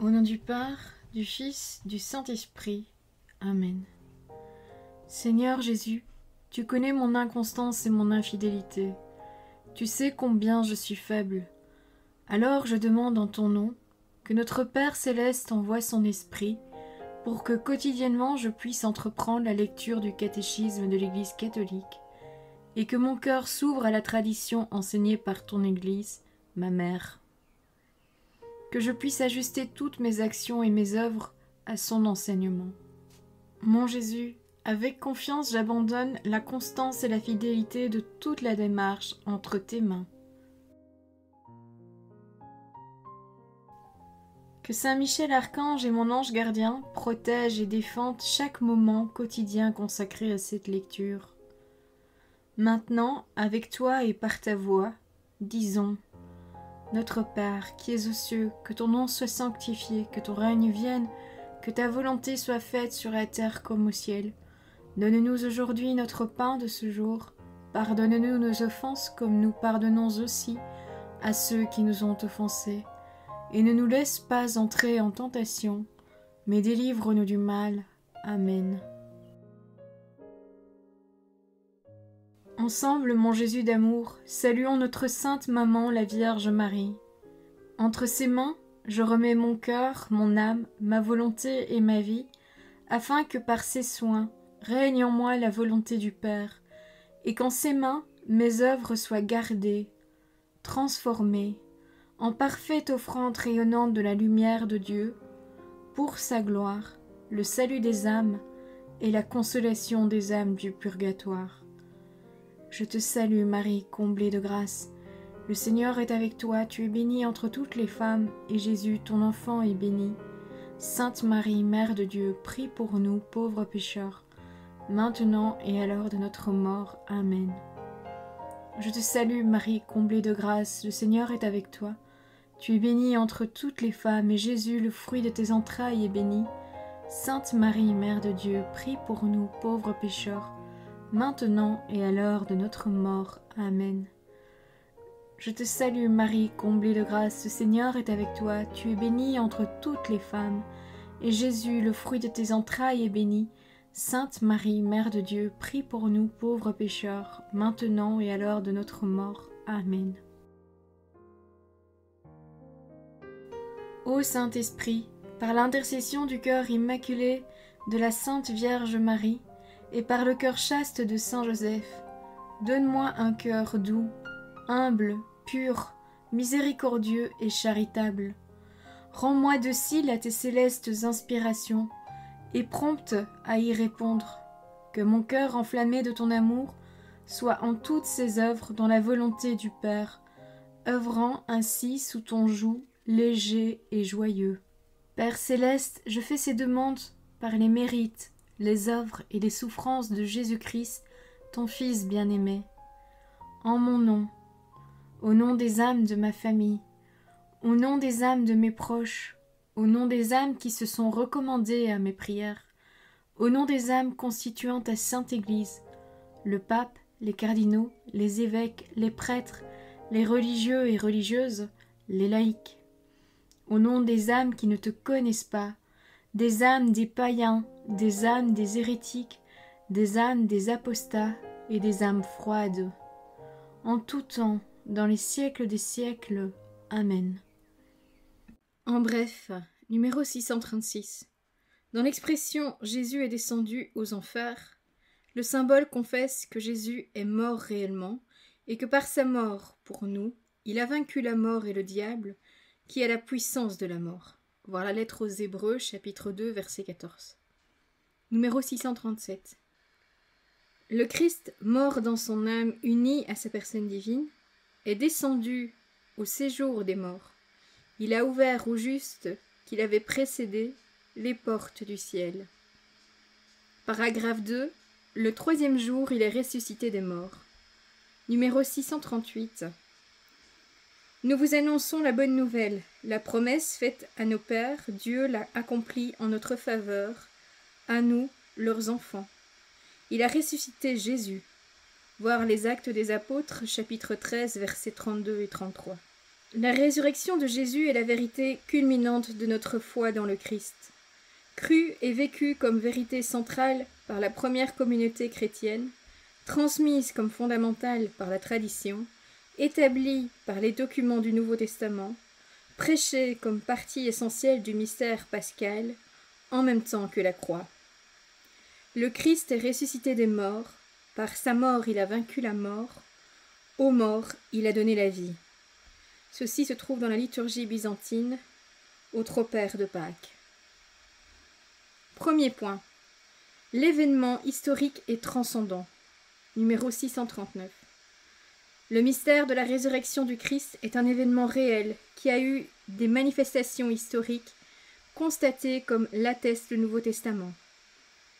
Au nom du Père, du Fils, du Saint-Esprit. Amen. Seigneur Jésus, tu connais mon inconstance et mon infidélité. Tu sais combien je suis faible. Alors je demande en ton nom que notre Père céleste envoie son Esprit pour que quotidiennement je puisse entreprendre la lecture du catéchisme de l'Église catholique et que mon cœur s'ouvre à la tradition enseignée par ton Église, ma mère. Que je puisse ajuster toutes mes actions et mes œuvres à son enseignement. Mon Jésus, avec confiance j'abandonne la constance et la fidélité de toute la démarche entre tes mains. Que Saint Michel Archange et mon ange gardien protègent et défendent chaque moment quotidien consacré à cette lecture. Maintenant, avec toi et par ta voix, disons: Notre Père, qui es aux cieux, que ton nom soit sanctifié, que ton règne vienne, que ta volonté soit faite sur la terre comme au ciel. Donne-nous aujourd'hui notre pain de ce jour. Pardonne-nous nos offenses comme nous pardonnons aussi à ceux qui nous ont offensés. Et ne nous laisse pas entrer en tentation, mais délivre-nous du mal. Amen. Ensemble, mon Jésus d'amour, saluons notre sainte maman, la Vierge Marie. Entre ses mains, je remets mon cœur, mon âme, ma volonté et ma vie, afin que par ses soins règne en moi la volonté du Père, et qu'en ses mains mes œuvres soient gardées, transformées, en parfaite offrande rayonnante de la lumière de Dieu, pour sa gloire, le salut des âmes et la consolation des âmes du purgatoire. Je te salue Marie, comblée de grâce. Le Seigneur est avec toi, tu es bénie entre toutes les femmes, et Jésus, ton enfant, est béni. Sainte Marie, Mère de Dieu, prie pour nous, pauvres pécheurs, maintenant et à l'heure de notre mort. Amen. Je te salue Marie, comblée de grâce, le Seigneur est avec toi. Tu es bénie entre toutes les femmes, et Jésus, le fruit de tes entrailles, est béni. Sainte Marie, Mère de Dieu, prie pour nous, pauvres pécheurs, maintenant et à l'heure de notre mort. Amen. Je te salue Marie, comblée de grâce, le Seigneur est avec toi, tu es bénie entre toutes les femmes, et Jésus, le fruit de tes entrailles, est béni. Sainte Marie, Mère de Dieu, prie pour nous pauvres pécheurs, maintenant et à l'heure de notre mort. Amen. Ô Saint-Esprit, par l'intercession du cœur immaculé de la Sainte Vierge Marie, et par le cœur chaste de Saint Joseph, donne-moi un cœur doux, humble, pur, miséricordieux et charitable. Rends-moi docile à tes célestes inspirations, et prompte à y répondre. Que mon cœur enflammé de ton amour soit en toutes ses œuvres dans la volonté du Père, œuvrant ainsi sous ton joug léger et joyeux. Père céleste, je fais ces demandes par les mérites, les œuvres et les souffrances de Jésus-Christ, ton Fils bien-aimé. En mon nom, au nom des âmes de ma famille, au nom des âmes de mes proches, au nom des âmes qui se sont recommandées à mes prières, au nom des âmes constituant ta Sainte Église, le pape, les cardinaux, les évêques, les prêtres, les religieux et religieuses, les laïcs, au nom des âmes qui ne te connaissent pas, des âmes des païens, des âmes des hérétiques, des âmes des apostats et des âmes froides. En tout temps, dans les siècles des siècles. Amen. En bref, numéro 636. Dans l'expression « Jésus est descendu aux enfers », le symbole confesse que Jésus est mort réellement et que par sa mort, pour nous, il a vaincu la mort et le diable, qui a la puissance de la mort. Voir la lettre aux Hébreux, chapitre 2, verset 14. Numéro 637. Le Christ, mort dans son âme unie à sa personne divine, est descendu au séjour des morts. Il a ouvert aux justes qui l'avaient précédé les portes du ciel. Paragraphe 2. Le troisième jour, il est ressuscité des morts. Numéro 638. Nous vous annonçons la bonne nouvelle. La promesse faite à nos pères, Dieu l'a accomplie en notre faveur, à nous, leurs enfants. Il a ressuscité Jésus. Voir les Actes des Apôtres, chapitre 13, versets 32 et 33. La résurrection de Jésus est la vérité culminante de notre foi dans le Christ. Crue et vécue comme vérité centrale par la première communauté chrétienne, transmise comme fondamentale par la tradition, établie par les documents du Nouveau Testament, prêchée comme partie essentielle du mystère pascal, en même temps que la croix. Le Christ est ressuscité des morts, par sa mort il a vaincu la mort, aux morts il a donné la vie. Ceci se trouve dans la liturgie byzantine, au tropère de Pâques. Premier point. L'événement historique et transcendant. Numéro 639. Le mystère de la résurrection du Christ est un événement réel qui a eu des manifestations historiques constatées comme l'atteste le Nouveau Testament.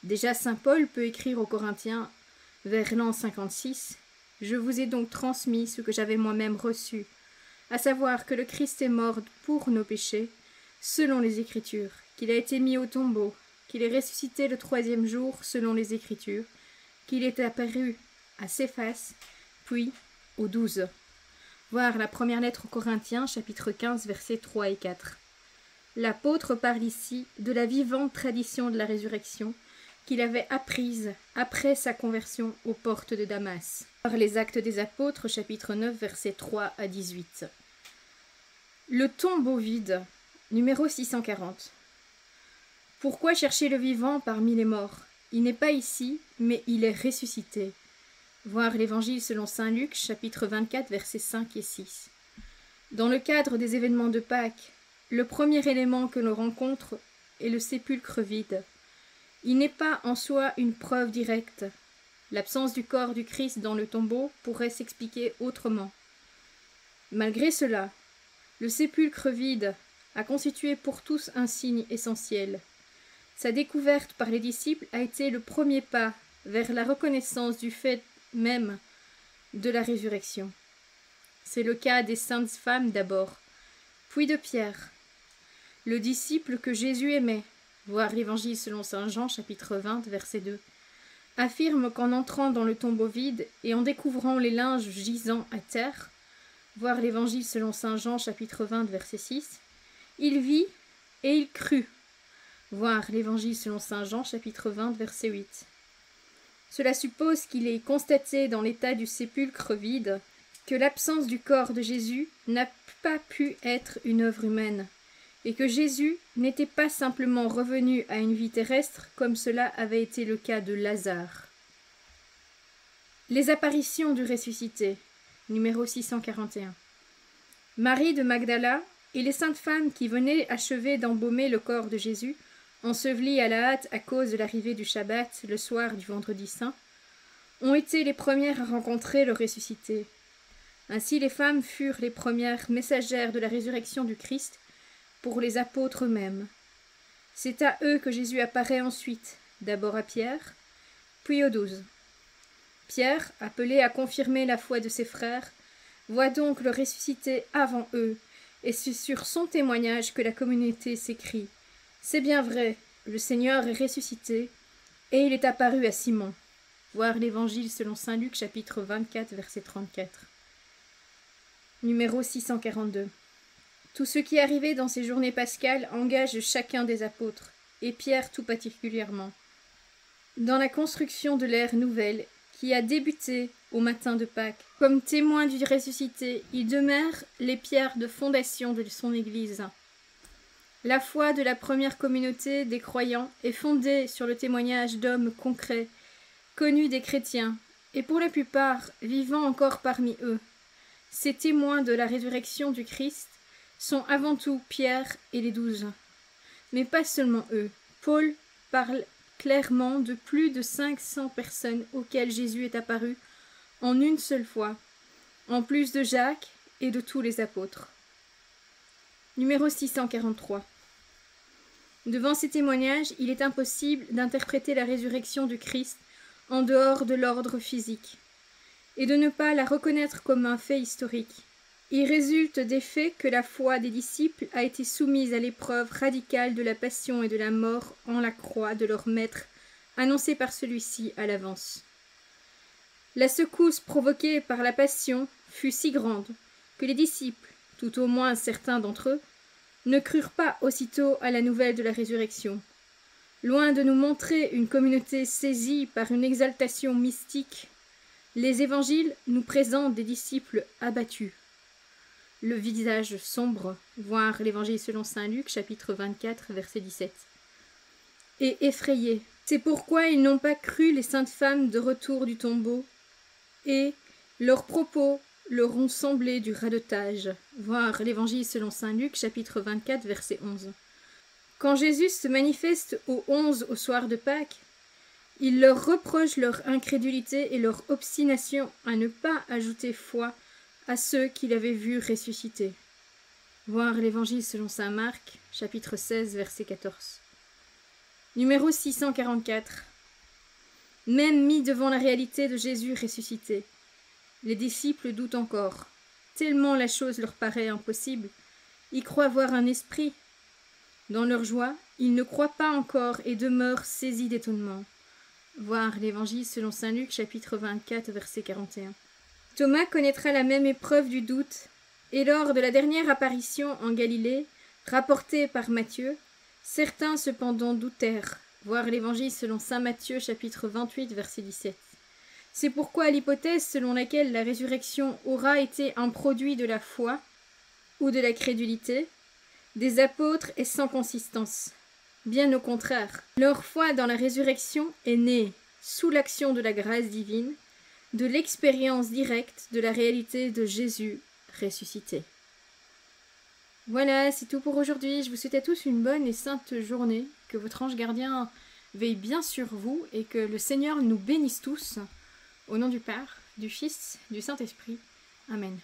Déjà saint Paul peut écrire aux Corinthiens vers l'an 56 « Je vous ai donc transmis ce que j'avais moi-même reçu, à savoir que le Christ est mort pour nos péchés, selon les Écritures, qu'il a été mis au tombeau, qu'il est ressuscité le 3e jour, selon les Écritures, qu'il est apparu à Céphas, puis aux 12. » Voir la première lettre aux Corinthiens, chapitre 15, versets 3 et 4. L'apôtre parle ici de la vivante tradition de la résurrection qu'il avait apprise après sa conversion aux portes de Damas. Par les Actes des Apôtres, chapitre 9, versets 3 à 18. Le tombeau vide, numéro 640. Pourquoi chercher le vivant parmi les morts? Il n'est pas ici, mais il est ressuscité. Voir l'Évangile selon saint Luc, chapitre 24, versets 5 et 6. Dans le cadre des événements de Pâques, le premier élément que l'on rencontre est le sépulcre vide. Il n'est pas en soi une preuve directe. L'absence du corps du Christ dans le tombeau pourrait s'expliquer autrement. Malgré cela, le sépulcre vide a constitué pour tous un signe essentiel. Sa découverte par les disciples a été le premier pas vers la reconnaissance du fait même de la résurrection. C'est le cas des saintes femmes d'abord, puis de Pierre, le disciple que Jésus aimait, voir l'Évangile selon saint Jean, chapitre 20, verset 2, affirme qu'en entrant dans le tombeau vide et en découvrant les linges gisant à terre, voir l'Évangile selon saint Jean, chapitre 20, verset 6, il vit et il crut, voir l'Évangile selon saint Jean, chapitre 20, verset 8. Cela suppose qu'il est constaté dans l'état du sépulcre vide que l'absence du corps de Jésus n'a pas pu être une œuvre humaine, et que Jésus n'était pas simplement revenu à une vie terrestre comme cela avait été le cas de Lazare. Les apparitions du ressuscité, numéro 641. Marie de Magdala et les saintes femmes qui venaient achever d'embaumer le corps de Jésus, enseveli à la hâte à cause de l'arrivée du Shabbat le soir du vendredi saint, ont été les premières à rencontrer le ressuscité. Ainsi les femmes furent les premières messagères de la résurrection du Christ pour les apôtres eux-mêmes. C'est à eux que Jésus apparaît ensuite, d'abord à Pierre, puis aux 12. Pierre, appelé à confirmer la foi de ses frères, voit donc le ressuscité avant eux, et c'est sur son témoignage que la communauté s'écrie « C'est bien vrai, le Seigneur est ressuscité, et il est apparu à Simon. » Voir l'Évangile selon saint Luc, chapitre 24, verset 34. Numéro 642. Tout ce qui est arrivé dans ces journées pascales engage chacun des apôtres, et Pierre tout particulièrement. Dans la construction de l'ère nouvelle, qui a débuté au matin de Pâques, comme témoin du ressuscité, il demeure les pierres de fondation de son Église. La foi de la première communauté des croyants est fondée sur le témoignage d'hommes concrets, connus des chrétiens, et pour la plupart vivant encore parmi eux. Ces témoins de la résurrection du Christ sont avant tout Pierre et les 12. Mais pas seulement eux. Paul parle clairement de plus de 500 personnes auxquelles Jésus est apparu en une seule fois, en plus de Jacques et de tous les apôtres. Numéro 643. Devant ces témoignages, il est impossible d'interpréter la résurrection du Christ en dehors de l'ordre physique, et de ne pas la reconnaître comme un fait historique. Il résulte des faits que la foi des disciples a été soumise à l'épreuve radicale de la passion et de la mort en la croix de leur maître, annoncée par celui-ci à l'avance. La secousse provoquée par la passion fut si grande que les disciples, tout au moins certains d'entre eux, ne crurent pas aussitôt à la nouvelle de la résurrection. Loin de nous montrer une communauté saisie par une exaltation mystique, les évangiles nous présentent des disciples abattus, le visage sombre, voir l'évangile selon saint Luc, chapitre 24, verset 17, et effrayés. C'est pourquoi ils n'ont pas cru les saintes femmes de retour du tombeau, et leurs propos leur ont semblé du radotage, voir l'évangile selon saint Luc, chapitre 24, verset 11. Quand Jésus se manifeste aux 11 au soir de Pâques, il leur reproche leur incrédulité et leur obstination à ne pas ajouter foi à ceux qu'il avait vus ressusciter. Voir l'évangile selon saint Marc, chapitre 16, verset 14. Numéro 644. Même mis devant la réalité de Jésus ressuscité, les disciples doutent encore. Tellement la chose leur paraît impossible, ils croient voir un esprit. Dans leur joie, ils ne croient pas encore et demeurent saisis d'étonnement. Voir l'évangile selon saint Luc, chapitre 24, verset 41. Thomas connaîtra la même épreuve du doute, et lors de la dernière apparition en Galilée, rapportée par Matthieu, certains cependant doutèrent. Voir l'évangile selon saint Matthieu, chapitre 28, verset 17. C'est pourquoi l'hypothèse selon laquelle la résurrection aura été un produit de la foi ou de la crédulité des apôtres est sans consistance. Bien au contraire, leur foi dans la résurrection est née, sous l'action de la grâce divine, de l'expérience directe de la réalité de Jésus ressuscité. Voilà, c'est tout pour aujourd'hui. Je vous souhaite à tous une bonne et sainte journée. Que votre ange gardien veille bien sur vous et que le Seigneur nous bénisse tous. Au nom du Père, du Fils, du Saint-Esprit. Amen.